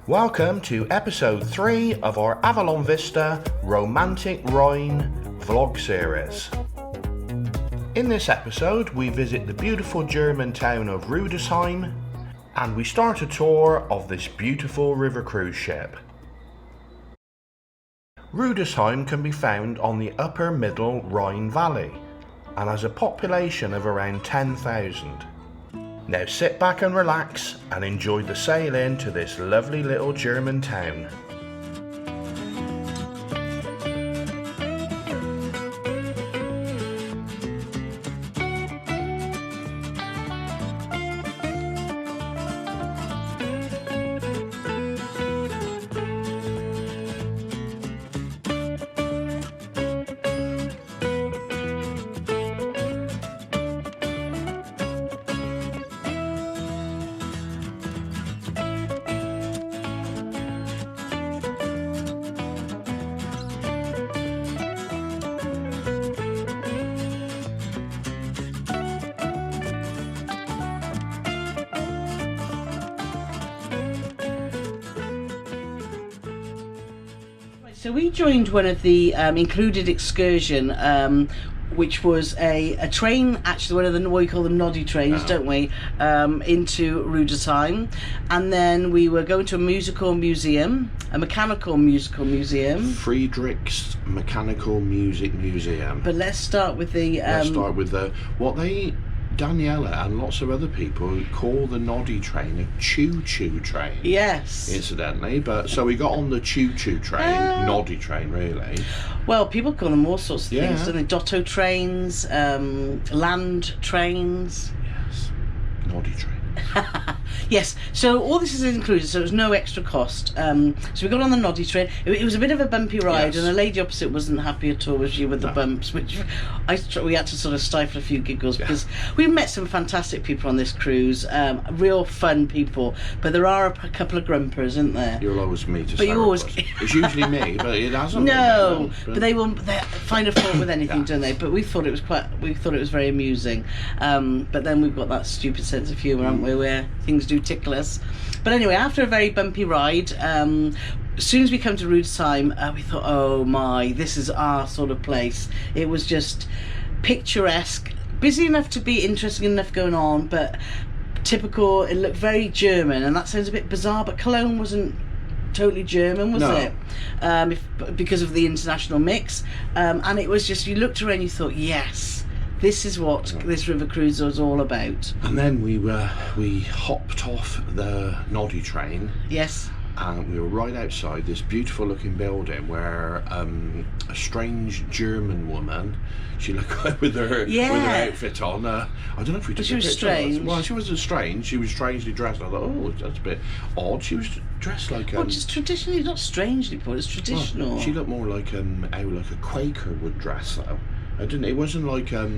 Welcome to episode 3 of our Avalon Vista Romantic Rhine vlog series. In this episode we visit the beautiful German town of Rudesheim and we start a tour of this beautiful river cruise ship. Rudesheim can be found on the upper middle Rhine valley and has a population of around 10,000. Now sit back and relax and enjoy the sail in to this lovely little German town. So we joined one of the included excursion, which was a train, actually one of the, what we call them noddy trains, don't we, into Rudesheim. And then we were going to a musical museum, a mechanical musical museum. Friedrich's Mechanical Music Museum. But let's start with the... what they... Daniela and lots of other people call the noddy train a choo-choo train. Yes. Incidentally, but so we got on the choo-choo train, noddy train really. Well, people call them all sorts of things, don't they? Dotto trains, land trains. Yes, noddy train. Yes, so all this is included, so it was no extra cost. So we got on the noddy train. It was a bit of a bumpy ride, and the lady opposite wasn't happy at all, was she, with the bumps, which we had to sort of stifle a few giggles because we've met some fantastic people on this cruise, real fun people, but there are a couple of grumpers, isn't there? You'll always meet a but you always It's usually me, but it hasn't. No, but they find a fault with anything, don't they? But we thought it was very amusing. But then we've got that stupid sense of humour, haven't we, where things do tickle us. But anyway, after a very bumpy ride, as soon as we come to Rudesheim, we thought, oh my, this is our sort of place. It was just picturesque, busy enough to be interesting enough going on, but typical. It looked very German, and that sounds a bit bizarre, but Cologne wasn't totally German, was it? Because of the international mix, and it was just, you looked around and you thought, yes, this is what this river cruise was all about. And then we hopped off the noddy train. Yes. And we were right outside this beautiful looking building where a strange German woman, she looked like with her outfit on. I don't know if we took a picture. She was strange. Well, she wasn't strange. She was strangely dressed. I thought, oh, that's a bit odd. She was dressed like well, just traditionally, not strangely, but it's traditional. Well, she looked more like how like a Quaker would dress, though. It wasn't like a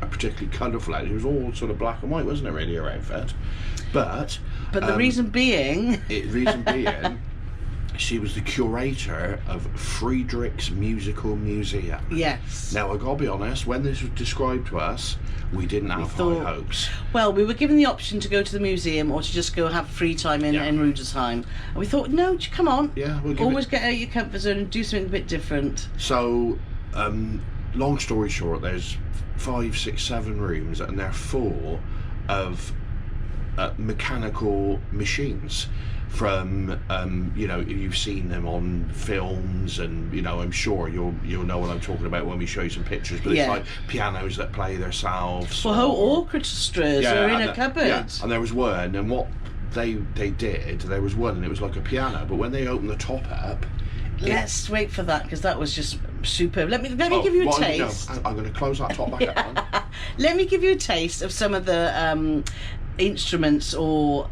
particularly colourful outfit. It was all sort of black and white, wasn't it, really, her outfit? But the reason being she was the curator of Friedrich's Musical Museum. Yes. Now I gotta be honest, when this was described to us, we didn't have high hopes. Well, we were given the option to go to the museum or to just go have free time in Rudesheim, and we thought, no, come on, always get out of your comfort zone and do something a bit different. So, long story short, there's 5, 6, 7 rooms, and they're full of mechanical machines. From you've seen them on films, and I'm sure you'll know what I'm talking about when we show you some pictures. But it's like pianos that play themselves. Well, whole orchestras are in a cupboard. Yeah, and there was one, and what they did, there was one, and it was like a piano. But when they opened the top up, let's wait for that, because that was just superb. Let me give you a taste. I'm going to close that top back up. Let me give you a taste of some of the instruments or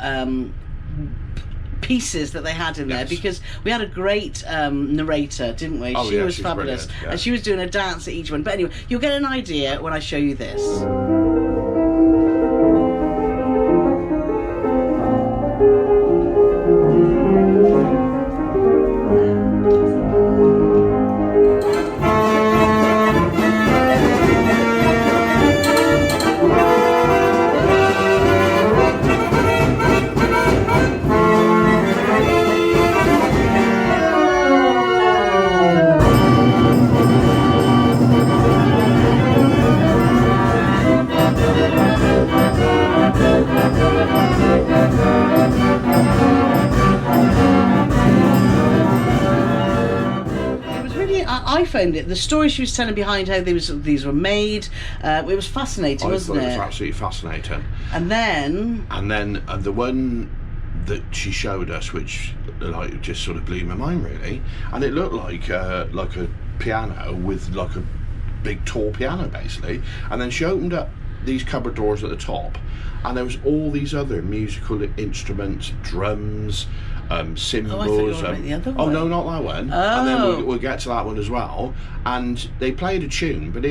pieces that they had in there, because we had a great narrator, didn't we? She was fabulous, and she was doing a dance at each one. But anyway, you'll get an idea when I show you this. I found it, the story she was telling behind how these were made, it was fascinating, wasn't it? It was absolutely fascinating. And then the one that she showed us, which like just sort of blew my mind really, and it looked like a piano with like a big tall piano basically, and then she opened up these cupboard doors at the top, and there was all these other musical instruments, drums, cymbals. Oh, I thought you were the other one. Oh no, not that one. Oh. And then we'll get to that one as well. And they played a tune, but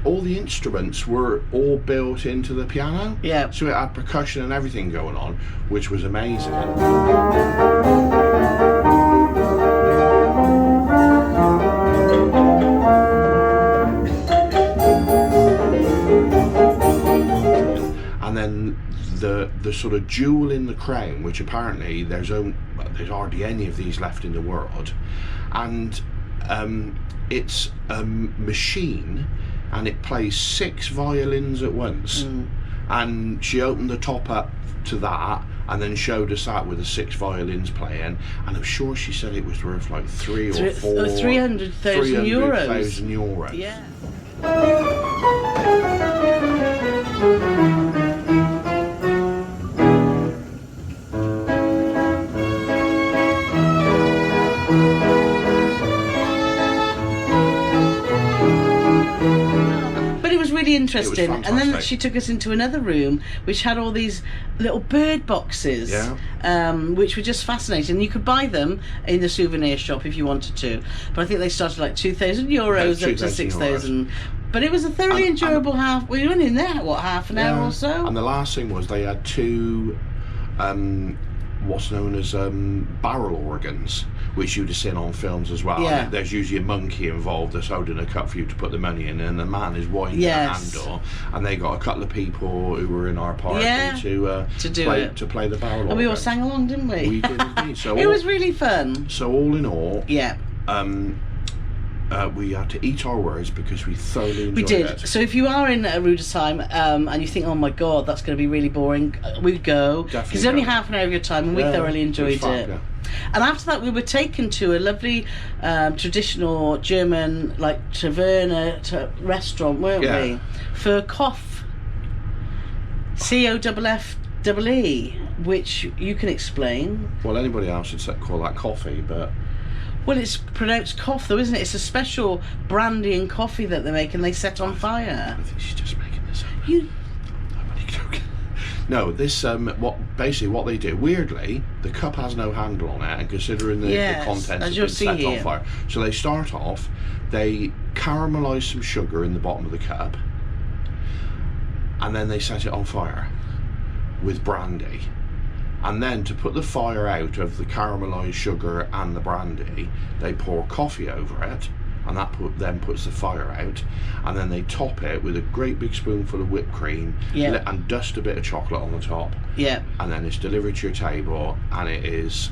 all the instruments were all built into the piano. Yeah. So it had percussion and everything going on, which was amazing. And then the sort of jewel in the crown, which apparently there's hardly any of these left in the world, and it's a machine, and it plays 6 violins at once. And she opened the top up to that and then showed us that with the 6 violins playing, and I'm sure she said it was worth like 300,000 euros. Yeah. Really interesting. And then she took us into another room which had all these little bird boxes, which were just fascinating. You could buy them in the souvenir shop if you wanted to, but I think they started like 2,000 euros up to 6,000. But it was a thoroughly enjoyable we went in there half an hour or so. And the last thing was they had 2 what's known as barrel organs, which you'd have seen on films as well. Yeah. There's usually a monkey involved that's holding a cup for you to put the money in, and the man is winding the handle, and they got a couple of people who were in our party to play the barrel organ. And we all sang along, didn't we? We did indeed. So it was really fun. So all in all, we had to eat our words because we thoroughly enjoyed it. So if you are in Rudesheim and you think, oh my god, that's going to be really boring, we'd go. Because it's only half an hour of your time, and we thoroughly enjoyed it. Yeah. And after that, we were taken to a lovely traditional German taverna restaurant, weren't we? For Koff. Koffee, which you can explain. Well, anybody else would call that coffee, but... Well, it's pronounced cough, though, isn't it? It's a special brandy and coffee that they make and they set on fire. I think she's just making this up. I'm only joking. No, this what they do. Weirdly, the cup has no handle on it, and considering the contents have been set on fire, so they start off. They caramelise some sugar in the bottom of the cup, and then they set it on fire with brandy. And then to put the fire out of the caramelised sugar and the brandy, they pour coffee over it, and that then puts the fire out. And then they top it with a great big spoonful of whipped cream and dust a bit of chocolate on the top. Yeah. And then it's delivered to your table, and it's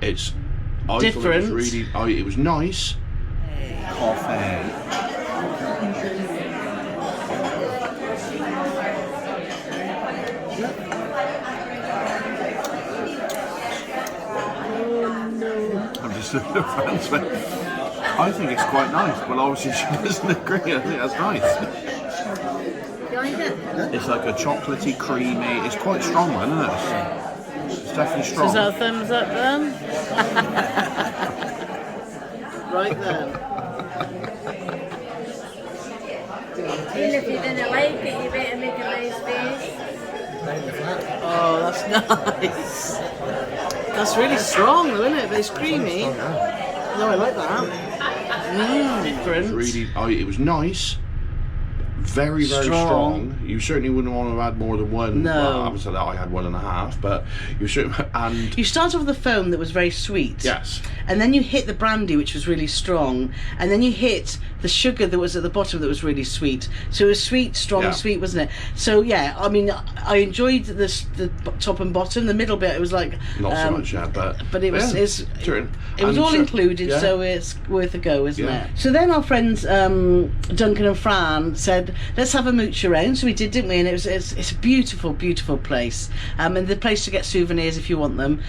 different. It was nice. Coffee. I think it's quite nice, but obviously she doesn't agree. I think that's nice. It's like a chocolatey, creamy. It's quite strong, isn't it? It's definitely strong. Is that a thumbs up then? Right then. And if you didn't like it, you better make a nice face. Oh, that's nice. That's really strong, though, isn't it? But it's creamy. No, I like that. Different. It was nice. Very, very strong. You certainly wouldn't want to have had more than one. No. Well, I would say that I had 1.5, but you certainly. And you start off with the foam that was very sweet. Yes. And then you hit the brandy, which was really strong, and then you hit the sugar that was at the bottom that was really sweet. So it was sweet, strong, sweet, wasn't it? So yeah, I mean, I enjoyed the top and bottom. The middle bit, it was like not so much, but it was it was all included, so it's worth a go, isn't it? So then our friends Duncan and Fran said, let's have a mooch around. So we did, didn't we? And it's a beautiful, beautiful place. And the place to get souvenirs if you want them,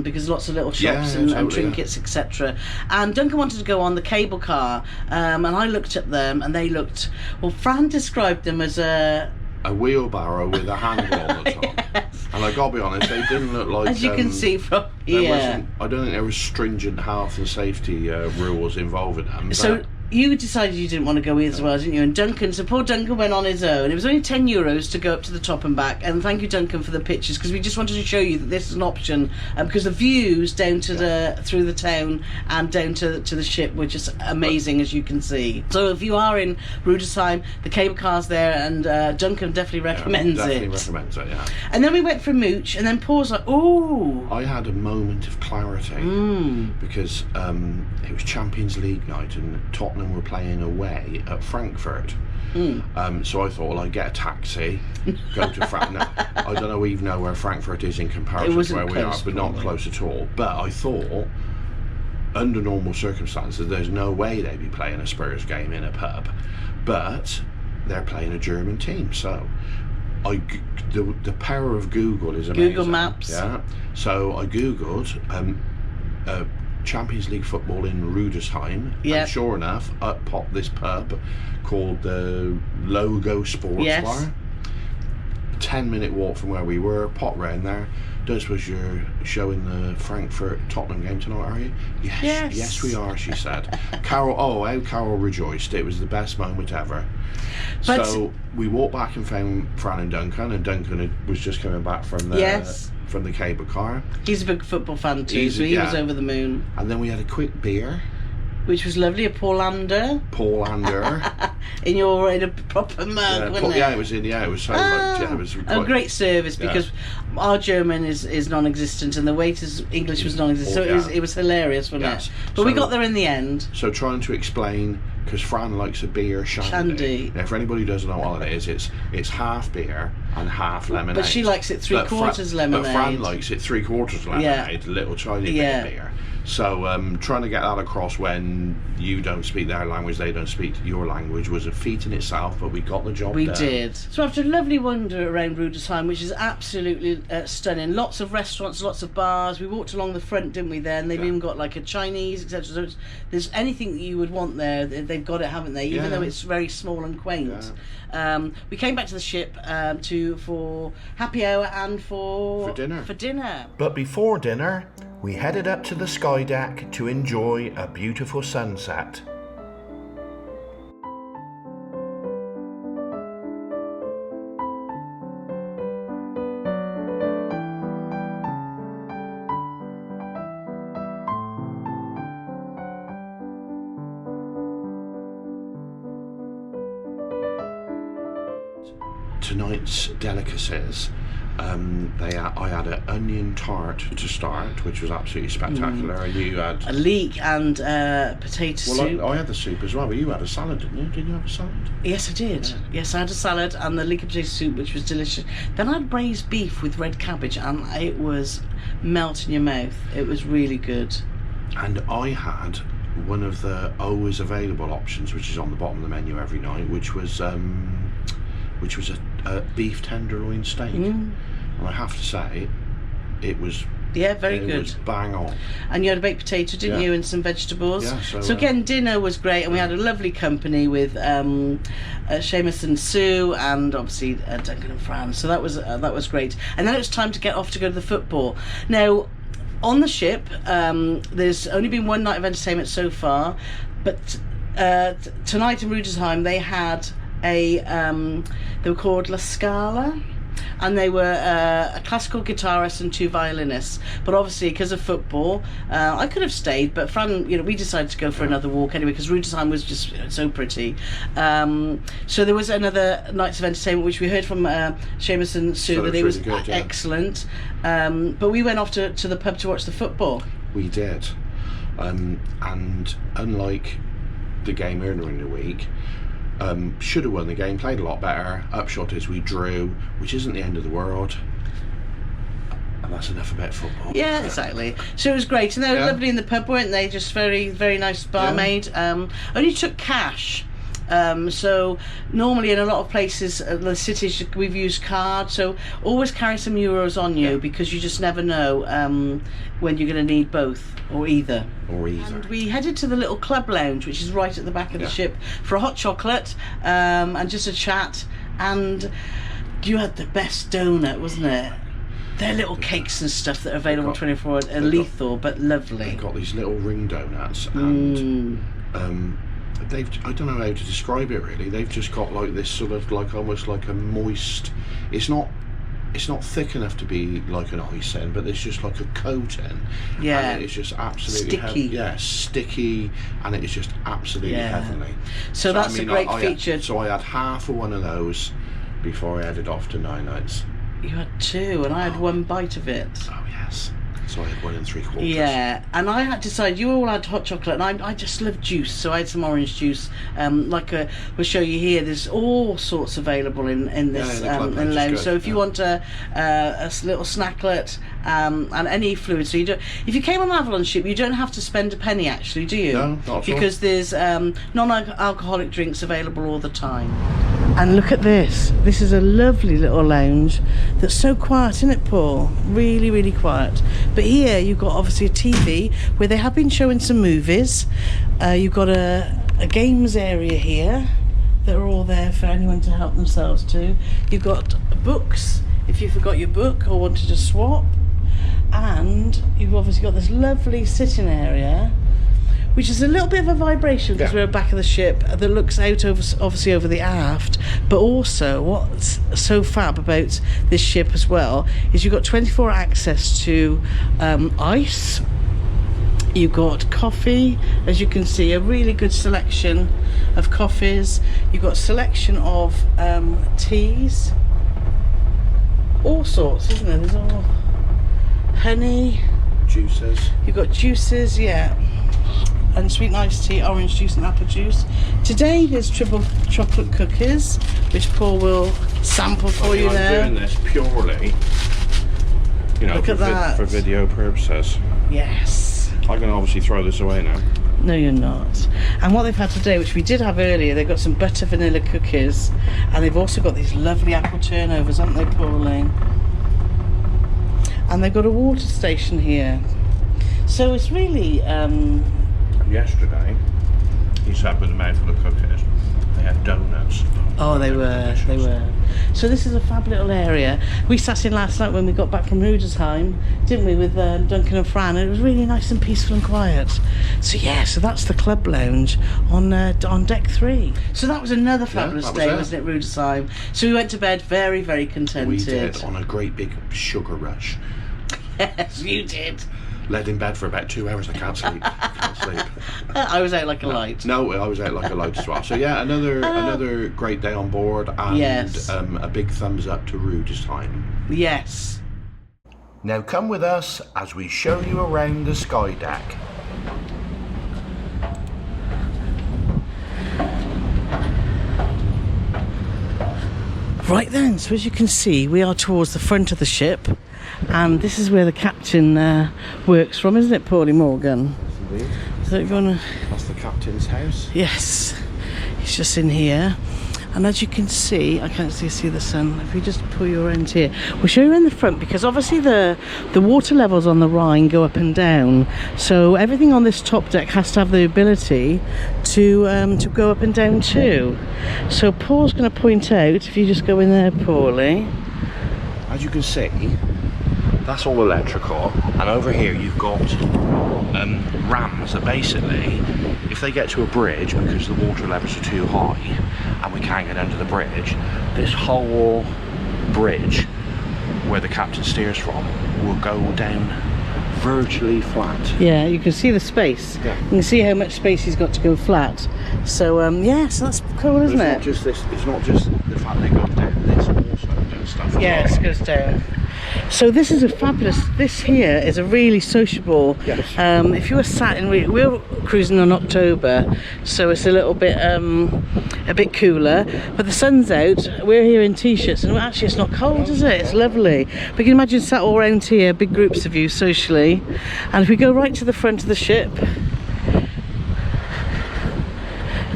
because lots of little shops and trinkets, etc. And Duncan wanted to go on the cable car, and I looked at them, and they looked. Well, Fran described them as a wheelbarrow with a handle on the top. Yes. And I gotta be honest, they didn't look like. As you can see from here, I don't think there was stringent health and safety rules involving them. So you decided you didn't want to go as well, didn't you? And Duncan, so poor Duncan went on his own. It was only €10 to go up to the top and back. And thank you, Duncan, for the pictures, because we just wanted to show you that this is an option, because the views down to through the town and down to the ship were just amazing, as you can see. So if you are in Rudesheim, the cable car's there, and Duncan definitely recommends it. Definitely recommends it, yeah. And then we went for mooch, and then Paul's like, "Oh!" I had a moment of clarity because it was Champions League night, and Tottenham were playing away at Frankfurt. So I thought, well, I'd get a taxi, go to Frankfurt. I don't even know where Frankfurt is in comparison to where we are, but not close at all. But I thought, under normal circumstances, there's no way they'd be playing a Spurs game in a pub. But they're playing a German team, so the power of Google is amazing. Google Maps. Yeah. So I Googled Champions League football in Rudesheim, and sure enough, up popped this pub called the Logo Sports Bar. 10-minute walk from where we were. Pop round there. Don't suppose you're showing the Frankfurt Tottenham game tonight, are you? Yes, we are, she said. Carole, how Carole rejoiced. It was the best moment ever. But so we walked back and found Fran and Duncan was just coming back from the cable car. He's a big football fan too, so he was over the moon. And then we had a quick beer, which was lovely, a Paulander. in a proper mug, wasn't it? Yeah, it was in. Yeah, it was so much. Yeah, it was a great service, because our German is non-existent, and the waiter's English was non-existent. So it was hilarious, wasn't it? But we got there in the end. So trying to explain, because Fran likes a beer shandy. Now, for anybody who doesn't know what it is, it's half beer and half lemonade. But she likes it three-quarters lemonade. But Fran likes it three-quarters lemonade, little tiny bit of beer. So trying to get that across when you don't speak their language, they don't speak your language, was a feat in itself, but we got the job done. We did. So after a lovely wander around Rudesheim, which is absolutely stunning, lots of restaurants, lots of bars, we walked along the front, didn't we, there, and they've even got like a Chinese, etc. So there's anything that you would want there, they've got it, haven't they, even though it's very small and quaint. We came back to the ship for happy hour and for dinner. But before dinner, we headed up to the sky deck to enjoy a beautiful sunset. Tonight's delicacies. I had an onion tart to start, which was absolutely spectacular, and you had a leek and potato soup. I had the soup as well, but you had a salad, didn't you? Did you have a salad? Yes, I did. Yeah. Yes, I had a salad and the leek and potato soup, which was delicious. Then I had braised beef with red cabbage, and it was melt in your mouth. It was really good. And I had one of the always available options, which is on the bottom of the menu every night, which was a beef tenderloin steak, and I have to say, it was very good. It was bang on. And you had a baked potato, didn't you, and some vegetables. Yeah, so again, dinner was great, and we had a lovely company with Seamus and Sue, and obviously Duncan and Fran. So that was great. And then it was time to get off to go to the football. Now, on the ship, there's only been one night of entertainment so far, but tonight in Rudesheim they had they were called La Scala, and they were a classical guitarist and two violinists. But obviously, because of football, I could have stayed, but Fran, we decided to go for another walk anyway, because Rudesheim was just so pretty. So there was another nights of entertainment, which we heard from Seamus and Sue that it was really good, excellent. But we went off to the pub to watch the football. We did, and unlike the game earlier in the week, should have won the game, played a lot better. Upshot is we drew, which isn't the end of the world. And that's enough about football. Yeah, exactly. So it was great. And they were lovely in the pub, weren't they? Just very, very nice barmaid. Only took cash. So normally in a lot of places, the cities, we've used cards. So always carry some euros on you, because you just never know when you're going to need both or either. And we headed to the little club lounge, which is right at the back of the ship, for a hot chocolate and just a chat. And you had the best donut, wasn't it? They're little cakes and stuff that are available 24 hours, lethal but lovely. They've got these little ring donuts, and I don't know how to describe it really. They've just got like this sort of like almost like a moist. It's not thick enough to be like an icing, but it's just like a coating. Yeah. And it's just absolutely sticky. Sticky, and it is just absolutely heavenly. So that's a great feature. So I had half of one of those before I headed off to Nine Nights. You had two, and I had one bite of it. Oh yes. So I had 1 3/4. Yeah, and I had decided, you all had hot chocolate, and I just love juice, so I had some orange juice. We'll show you here. There's all sorts available in this in lounge. So if you want a little snacklet and any fluid, so you don't. If you came on the Avalon ship, you don't have to spend a penny actually, do you? No, not at all. Because there's non-alcoholic drinks available all the time. And look at this. This is a lovely little lounge that's so quiet, isn't it, Paul? Really, really quiet. But here you've got obviously a TV where they have been showing some movies. You've got a games area here that are all there for anyone to help themselves to. You've got books if you forgot your book or wanted to swap. And you've obviously got this lovely sitting area, which is a little bit of a vibration because we're at the back of the ship that looks out obviously over the aft. But also what's so fab about this ship as well is you've got 24 access to ice. You've got coffee, as you can see, a really good selection of coffees. You've got selection of teas, all sorts, isn't there? There's all honey, Juices. you've got juices, and sweet and iced tea, orange juice and apple juice. Today there's triple chocolate cookies, which Paul will sample for you there. I'm doing this purely, Look at that. for video purposes. Yes. I can obviously throw this away now. No, you're not. And what they've had today, which we did have earlier, they've got some butter vanilla cookies, and they've also got these lovely apple turnovers, haven't they, Pauline? And they've got a water station here. So it's really Yesterday, he sat with a mouthful of cookies. They had donuts. Oh, they were. So this is a fab little area. We sat in last night when we got back from Rudesheim, didn't we, with Duncan and Fran, and it was really nice and peaceful and quiet. So so that's the club lounge on deck 3. So that was another fabulous day, wasn't it, Rudesheim? So we went to bed very, very contented. We did, on a great big sugar rush. Yes, you did. Laid in bed for about 2 hours. I can't sleep. I was out like a light. No, I was out like a light as well. So yeah, another great day on board, and a big thumbs up to Rudesheim. Yes. Now come with us as we show you around the sky deck. Right then, so as you can see, we are towards the front of the ship, and this is where the captain works from, isn't it, Paulie Morgan? Indeed. So you're gonna... That's the captain's house. Yes, he's just in here, and as you can see, I can't see the sun. If we just pull you around here, we'll show you in the front, because obviously the water levels on the Rhine go up and down, so everything on this top deck has to have the ability to go up and down too. So Paul's going to point out, if you just go in there, Paulie. As you can see, that's all electrical, and over here you've got rams that basically, if they get to a bridge because the water levels are too high and we can't get under the bridge, this whole bridge where the captain steers from will go down virtually flat. Yeah, you can see the space. Yeah. You can see how much space he's got to go flat. So so that's cool, isn't it? It's not just the fact that it goes down, this also does stuff. Yes, it goes down. So this is this here is a really sociable, yes. If you were sat in, we're cruising in October, so it's a little bit cooler, but the sun's out, we're here in t-shirts, and actually it's not cold, is it? It's lovely. But you can imagine sat all around here, big groups of you socially, and if we go right to the front of the ship,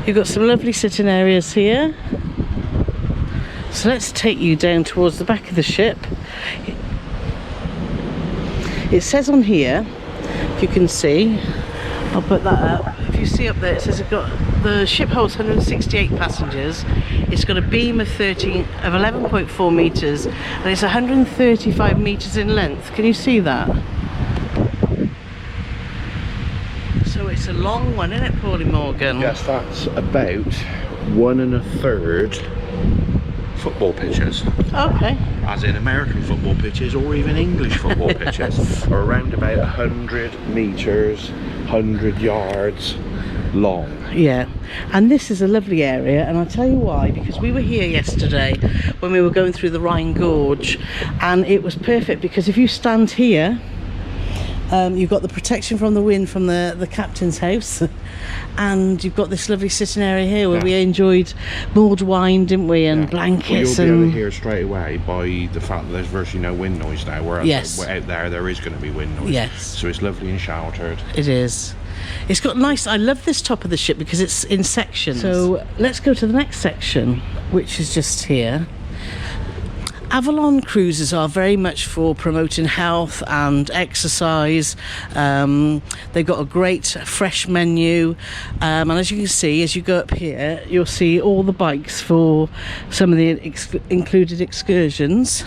You've got some lovely sitting areas here. So let's take you down towards the back of the ship. It says on here, if you can see, I'll put that up. If you see up there, it says the ship holds 168 passengers. It's got a beam of 11.4 meters, and it's 135 meters in length. Can you see that? So it's a long one, isn't it, Paulie Morgan? Yes, that's about 1 1/3 football pitches. Okay. As in American football pitches or even English football pitches, are around about 100 metres, 100 yards long. Yeah, and this is a lovely area, and I'll tell you why, because we were here yesterday when we were going through the Rhine Gorge, and it was perfect because if you stand here, you've got the protection from the wind from the captain's house, and you've got this lovely sitting area here where we enjoyed mulled wine, didn't we, and blankets. Well, you'll be able to hear straight away by the fact that there's virtually no wind noise now, whereas out there is going to be wind noise. Yes. So it's lovely and sheltered. It is. It's got nice, I love this top of the ship because it's in sections. So let's go to the next section, which is just here. Avalon cruises are very much for promoting health and exercise. They've got a great fresh menu, and as you can see, as you go up here, you'll see all the bikes for some of the included excursions.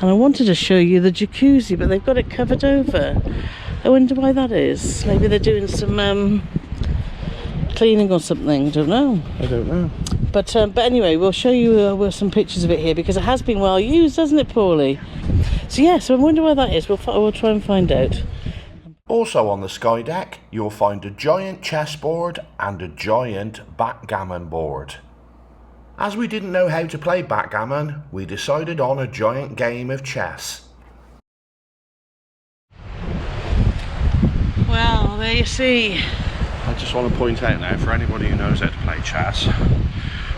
And I wanted to show you the jacuzzi, but they've got it covered over. I wonder why that is. Maybe they're doing some cleaning or something, don't know. I don't know. But anyway, we'll show you some pictures of it here because it has been well used, hasn't it, Paulie? So yeah, so I wonder why that is. We'll try and find out. Also on the sky deck, you'll find a giant chessboard and a giant backgammon board. As we didn't know how to play backgammon, we decided on a giant game of chess. Well, there you see. I just want to point out now, for anybody who knows how to play chess,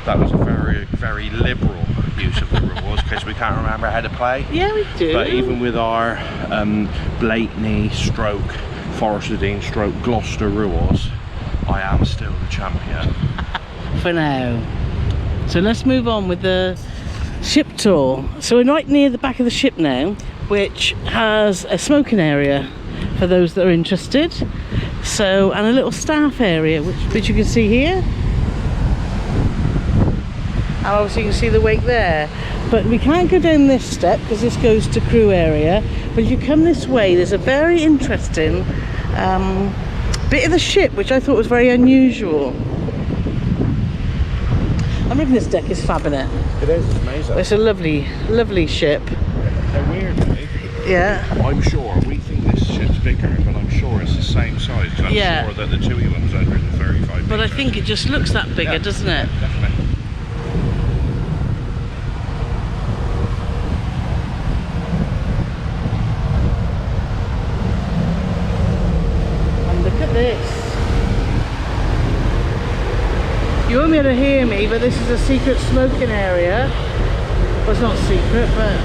that was a very, very liberal use of the rules because we can't remember how to play. Yeah, we do. But even with our Blakeney stroke Forest of Dean stroke Gloucester rules, I am still the champion. For now. So let's move on with the ship tour. So we're right near the back of the ship now, which has a smoking area for those that are interested. So, and a little staff area, which you can see here. And obviously you can see the wake there. But we can't go down this step because this goes to crew area. But if you come this way, there's a very interesting bit of the ship, which I thought was very unusual. I reckon this deck is fab, innit? It is, it's amazing. It's a lovely, lovely ship. How weird, eh? Yeah. I'm sure, we think this ship's bigger, but I'm sure it's the same size, because I'm sure that the TUI one was 135 But I meters. think it just looks that bigger, doesn't it? Definitely. And look at this. You won't be able to hear me, but this is a secret smoking area. Well, it's not secret, but...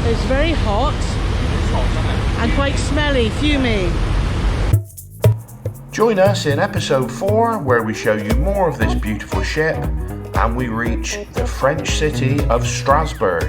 It's very hot. It's hot, isn't it? And quite smelly, fumey. Join us in episode 4 where we show you more of this beautiful ship and we reach the French city of Strasbourg.